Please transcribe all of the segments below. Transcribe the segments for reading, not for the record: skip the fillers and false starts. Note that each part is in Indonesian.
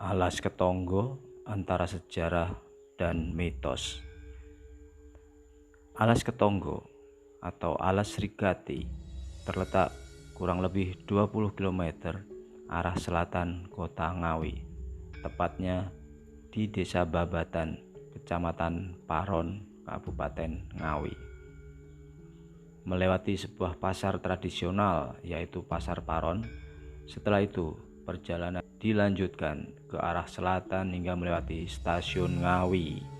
Alas Ketonggo antara sejarah dan mitos. Alas Ketonggo atau Alas Srigati terletak kurang lebih 20 km arah selatan kota Ngawi, tepatnya di Desa Babatan, Kecamatan Paron, Kabupaten Ngawi. Melewati sebuah pasar tradisional yaitu Pasar Paron. Setelah itu perjalanan dilanjutkan ke arah selatan hingga melewati Stasiun Ngawi.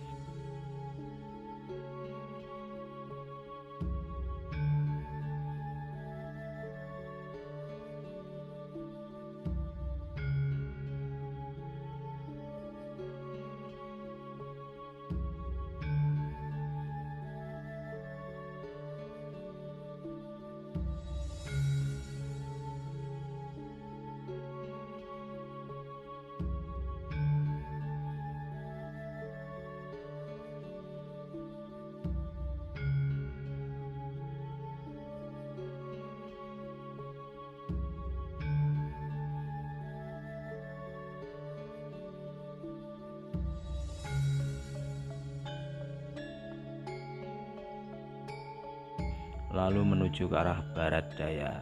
Lalu menuju ke arah barat daya.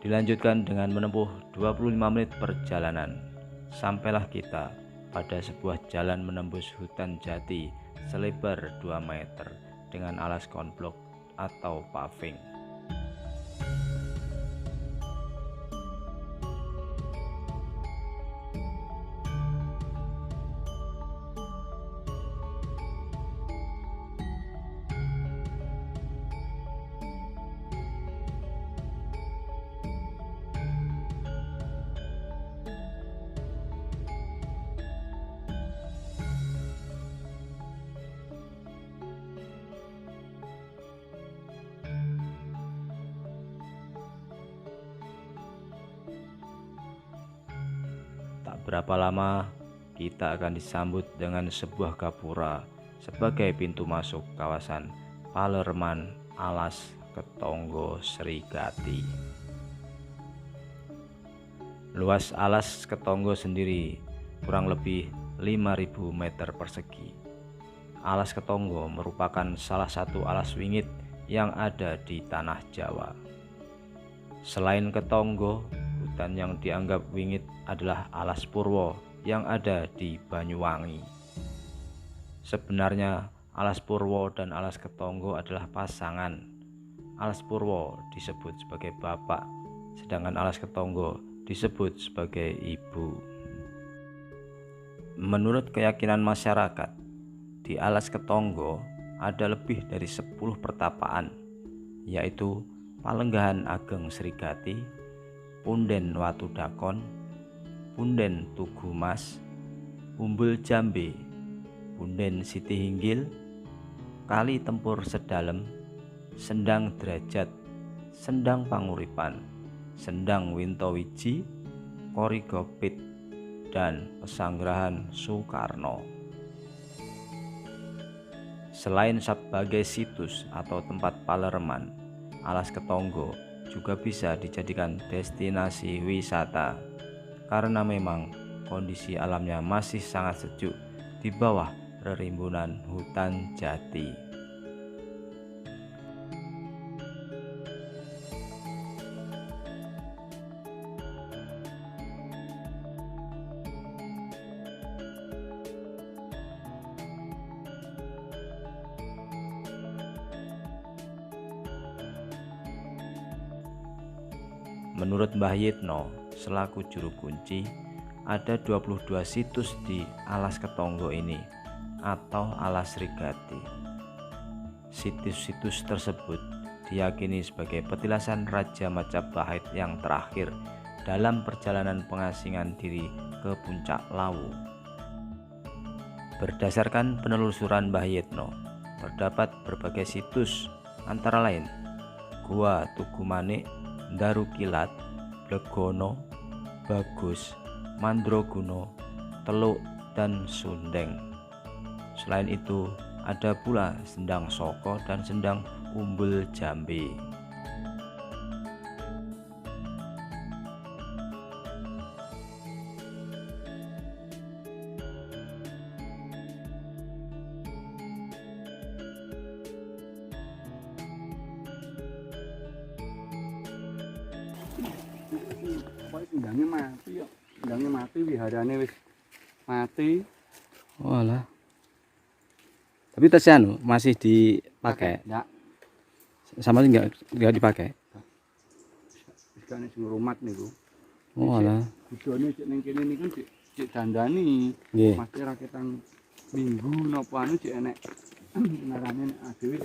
Dilanjutkan dengan menempuh 25 menit perjalanan. Sampailah kita pada sebuah jalan menembus hutan jati selebar 2 meter dengan alas konblok atau paving. Tak berapa lama kita akan disambut dengan sebuah gapura sebagai pintu masuk kawasan Palerman Alas Ketonggo Srigati. Luas Alas Ketonggo sendiri kurang lebih 5.000 meter persegi. Alas Ketonggo merupakan salah satu alas wingit yang ada di tanah Jawa. Selain Ketonggo, hutan yang dianggap wingit adalah Alas Purwo yang ada di Banyuwangi. Sebenarnya Alas Purwo dan Alas Ketonggo adalah pasangan. Alas Purwo disebut sebagai bapak, sedangkan Alas Ketonggo disebut sebagai ibu. Menurut keyakinan masyarakat, di Alas Ketonggo ada lebih dari 10 pertapaan, yaitu Palenggahan Ageng Srigati, Punden Watu Dakon, Punden Tugu Mas, Umbul Jambe, Punden Siti Hinggil, Kali Tempur Sedalem, Sendang Derajat, Sendang Panguripan, Sendang Wintowiji, Korigopit, dan Pesanggerahan Soekarno. Selain sebagai situs atau tempat Palerman, Alas Ketonggo juga bisa dijadikan destinasi wisata karena memang kondisi alamnya masih sangat sejuk di bawah rerimbunan hutan jati. Menurut Mbah Yitno selaku juru kunci, ada 22 situs di Alas Ketonggo ini atau Alas Srigati. Situs-situs tersebut diyakini sebagai petilasan Raja Majapahit yang terakhir dalam perjalanan pengasingan diri ke Puncak Lawu. Berdasarkan penelusuran Mbah Yitno, terdapat berbagai situs antara lain Gua Tugu Manik, Daru Kilat, Blegono, Bagus, Mandroguno, Teluk, dan Sundeng. Selain itu, ada pula Sendang Soko dan Sendang Umbul Jambe. Pokoke sendangnya mati yo. Sendangnya mati, wiharane wis mati. Walah. Tapi tasnya masih dipakai. Enggak. Sama enggak dipakai. Wis kan sing rumat niku. Walah. Budone cek ning kene niku cek dandani. Nggih. Mesti raketang minggu napa anu cek enek narane dhewe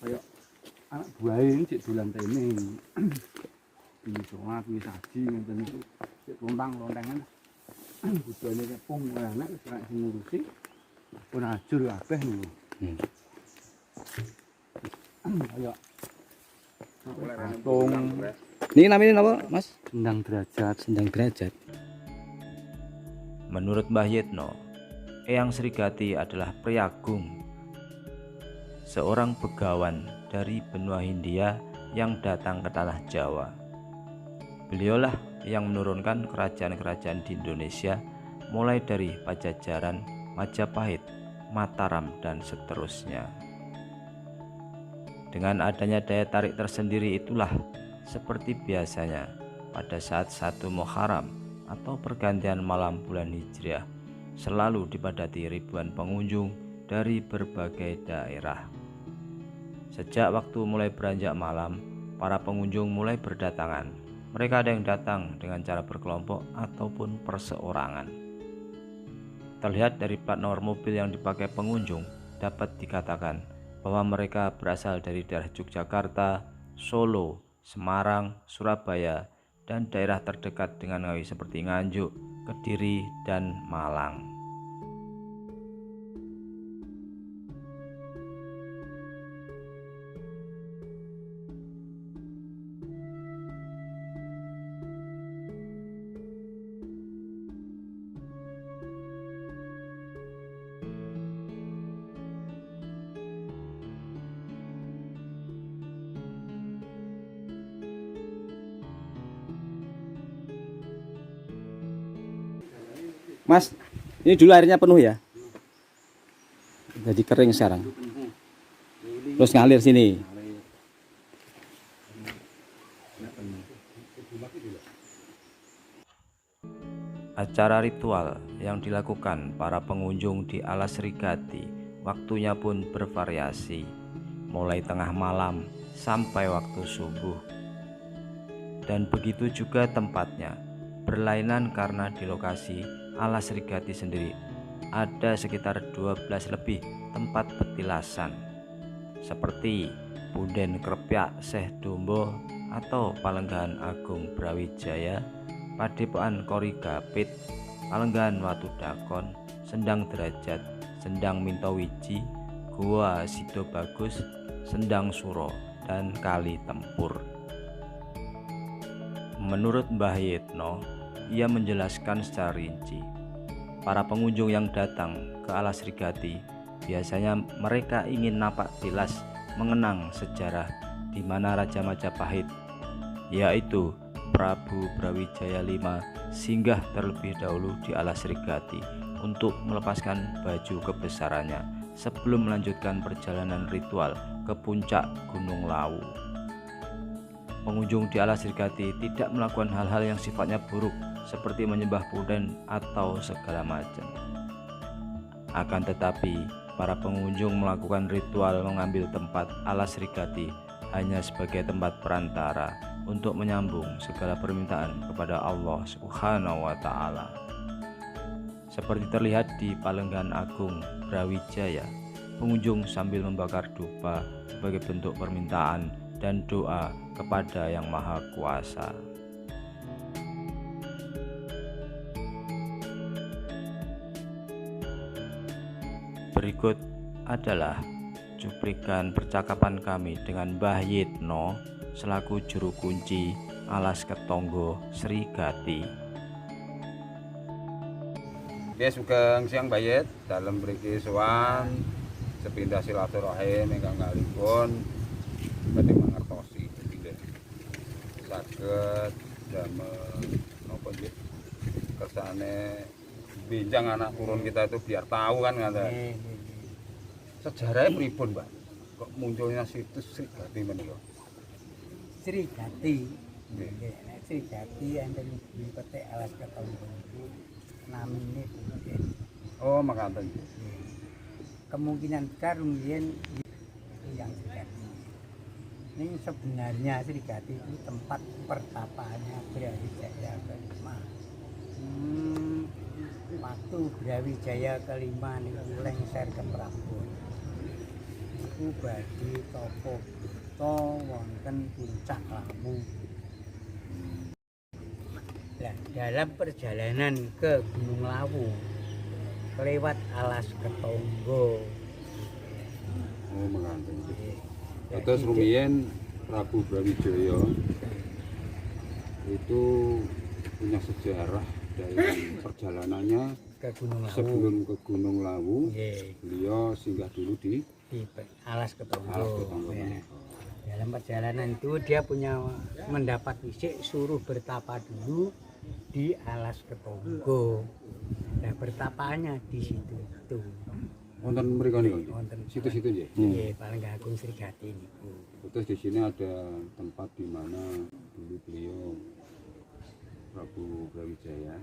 kaya anak buahe cek dolan tene. Iki soal iki saji ngoten niku cek lontang-lontangan. Budone kepung enak wis rak sing ngurusi. Pun ajur kabeh niku. Kaya patung Ini namanya apa, Mas? sendang derajat. Sendang derajat. Menurut Mbah Yitno, Eyang Srigati adalah priagung, seorang begawan dari benua Hindia yang datang ke tanah Jawa. Beliaulah yang menurunkan kerajaan-kerajaan di Indonesia mulai dari Pajajaran, Majapahit, Mataram, dan seterusnya. Dengan adanya daya tarik tersendiri itulah, seperti biasanya pada saat 1 Muharram atau pergantian malam bulan Hijriah, selalu dipadati ribuan pengunjung dari berbagai daerah. Sejak waktu mulai beranjak malam, para pengunjung mulai berdatangan. Mereka ada yang datang dengan cara berkelompok ataupun perseorangan. Terlihat dari plat nomor mobil yang dipakai pengunjung, dapat dikatakan bahwa mereka berasal dari daerah Yogyakarta, Solo, Semarang, Surabaya, dan daerah terdekat dengan Ngawi seperti Nganjuk, Kediri, dan Malang. Mas, ini dulu airnya penuh ya? Jadi kering sekarang. Terus ngalir sini. Acara ritual yang dilakukan para pengunjung di Alas Srigati waktunya pun bervariasi, mulai tengah malam sampai waktu subuh. Dan begitu juga tempatnya, berlainan karena di lokasi Alas Srigati sendiri ada sekitar 12 lebih tempat petilasan seperti Punden Krepyak Syekh Dombo atau Palenggahan Agung Brawijaya, Padepokan Kori Gapit, Palenggahan Watu Dakon, Sendang Derajat, Sendang Mintowiji, Gua Sido Bagus, Sendang Suro, dan Kali Tempur. Menurut Mbah Yitno, ia menjelaskan secara rinci, para pengunjung yang datang ke Alas Srigati biasanya mereka ingin napak tilas mengenang sejarah di mana Raja Majapahit, yaitu Prabu Brawijaya V, singgah terlebih dahulu di Alas Srigati untuk melepaskan baju kebesarannya sebelum melanjutkan perjalanan ritual ke puncak Gunung Lawu. Pengunjung di Alas Srigati tidak melakukan hal-hal yang sifatnya buruk seperti menyembah punden atau segala macam. Akan tetapi, para pengunjung melakukan ritual mengambil tempat Alas Srigati hanya sebagai tempat perantara untuk menyambung segala permintaan kepada Allah Subhanahu wa Ta'ala. Seperti terlihat di Palenggahan Agung Brawijaya, pengunjung sambil membakar dupa sebagai bentuk permintaan dan doa kepada Yang Maha Kuasa. Berikut adalah cuplikan percakapan kami dengan Mbah Yitno selaku juru kunci Alas Ketonggo Srigati. Oke, sugeng siang Mbah Yit, dalem mriki sowan sepindah silaturahim ingkang kalipun badhe mangertosi nggih. Saged damel napa nggih kersane benjang anak turun kita itu biar tahu kan ngaten. Sejarahnya pripun, Mbak? Kok munculnya situs Srigati menika? Srigati. Nggih. Sejati enten di petik alas ketonggo itu namine Bugen. Oh, makaten. Kemungkinan besar mungkin yang Sejati. Ini sebenarnya Sejati itu tempat pertapaannya Brawijaya kelima. Waktu Brawijaya kelima niku lengser ke Prabon. Iku badhe tapa buta wonten puncak Lawu. Nah, dalam perjalanan ke Gunung Lawu lewat alas Ketonggo. Oh, makaten. Terus rumiyin Prabu Brawijaya itu punya sejarah dalam perjalanannya Ke Gunung Lawu. sebelum ke Gunung Lawu. Nggih, Beliau singgah dulu di di alas Ketonggo. Alas Ketonggo. Ya. Dalam perjalanan itu dia punya mendapat wisik suruh bertapa dulu di alas Ketonggo. Nah, bertapanya di situ itu. wonten mriku niku. Wonten Situ-situ nggih. Nggih, paling agung Srigati niku. Terus di sini ada tempat di mana dulu beliau Prabu Brawijaya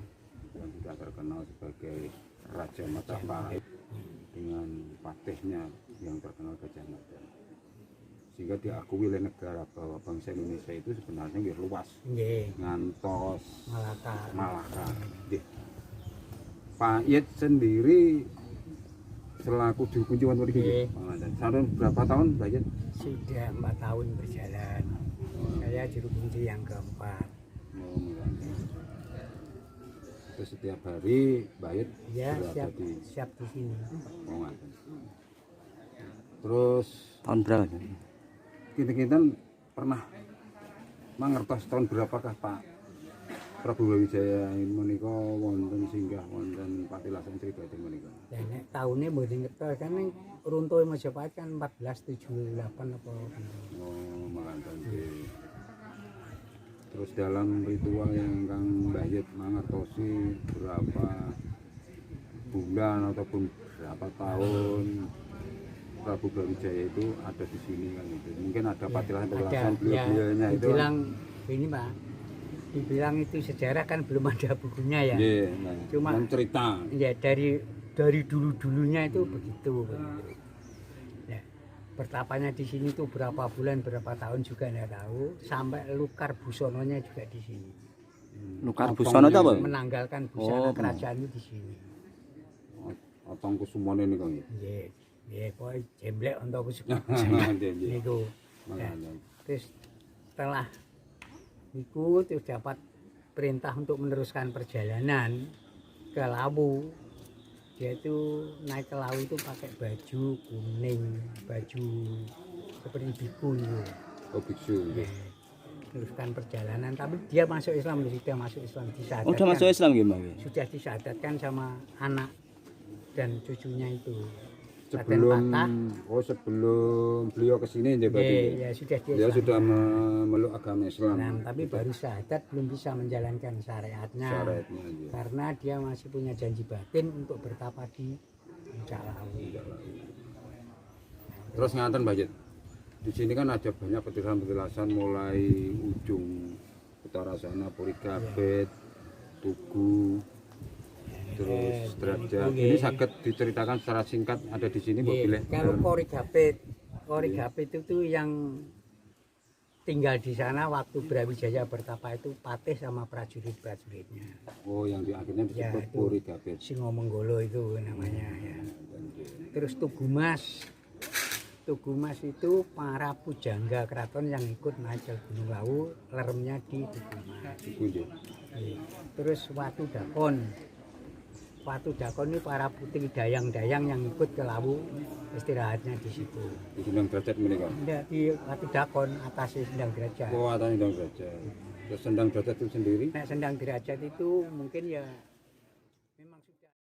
yang juga terkenal sebagai Raja Majapahit dengan patihnya yang terkenal Gajah Mada. Sehingga diakui oleh negara bahwa bangsa Indonesia itu sebenarnya lebih luas, Nggih, ngantos Malaka. Malaka. Nggih. Pak Yed sendiri selaku juru kunci wonten mriki Nggih. nggih. Sampai berapa tahun Pak Yed? Sudah 4 tahun berjalan. Saya juru kunci yang keempat. Oh, mulai. Terus setiap hari Mbak Yed Ya, berada siap di sini. Oh, ngaten. Terus Tahun berapa? kita pernah mangertos tahun berapakah Pak Prabu Brawijaya menika wonten singgah wonten Patilasan Srigati menika. Dan nek taune mboten ngertos kan ning runtuhe Majapahit kan 1478 apa. Oh, mangkatan nggih. Terus dalam ritual yang Kang Mbah Yed mangertosi berapa bulan ataupun berapa tahun Prabu Brawijaya itu ada di sini kan itu. Mungkin ada patilasan-patilasan beliau-beliaunya itu. Dibilang ini Pak, dibilang itu sejarah kan belum ada bukunya ya. Nggih, nah, Cuma- yang cerita. Ya dari dulu-dulunya itu begitu. Ya, bertapanya di sini tuh berapa bulan, berapa tahun juga nggak tahu. Sampai Lukar Busononya juga di sini. Lukar Busono itu apa? Menanggalkan busana Oh, kerajaan itu di sini. Otong Kusumone niku nggih. Nggih, nggih kok jemblek untuk Nggih, nggih. niku. Mangkatan. Terus setelah itu terus dapat perintah untuk meneruskan perjalanan ke Lawu. Dia itu naik ke Lawu itu pakai baju kuning, baju seperti biku itu. Oh, biksu. Ya, teruskan perjalanan, tapi dia masuk Islam, sudah masuk Islam, Oh, udah masuk Islam gimana? sudah disyahadatkan sama anak dan cucunya itu. Raden Sebelum Patah. sebelum beliau ke sini ya berarti. Ya sudah dia Dia Islam. sudah memeluk agama Islam. Nah, tapi baru syahadat belum bisa menjalankan syariatnya. Syaratnya ya. Karena dia masih punya janji batin untuk bertapa di Puncak Lawu. Terus ngaten Mbak Yed. Di sini kan ada banyak petilasan-petilasan mulai ujung utara sana Purigabet, Tugu, terus Derajat. Ini sakit diceritakan secara singkat ada di sini Mbak Bileh. Kalau Purigabet itu yang tinggal di sana waktu Brawijaya bertapa itu Patih sama prajurit-prajuritnya. Oh, yang di akhirnya Ya, disebut itu. Purigabet. Singomenggolo itu namanya ya. Terus Tugu Mas itu para pujangga keraton yang ikut naik ke Gunung Lawu, leremnya di Tugu Mas. Tugu nggih. Terus Watu Dakon ini para putri dayang-dayang yang ikut ke Lawu, istirahatnya di situ. Di Sendang Derajat menika. Tidak di Watu Dakon atasnya Sendang Derajat. Oh, atas Sendang Derajat. Terus Sendang Derajat itu sendiri Nah, Sendang Derajat itu mungkin ya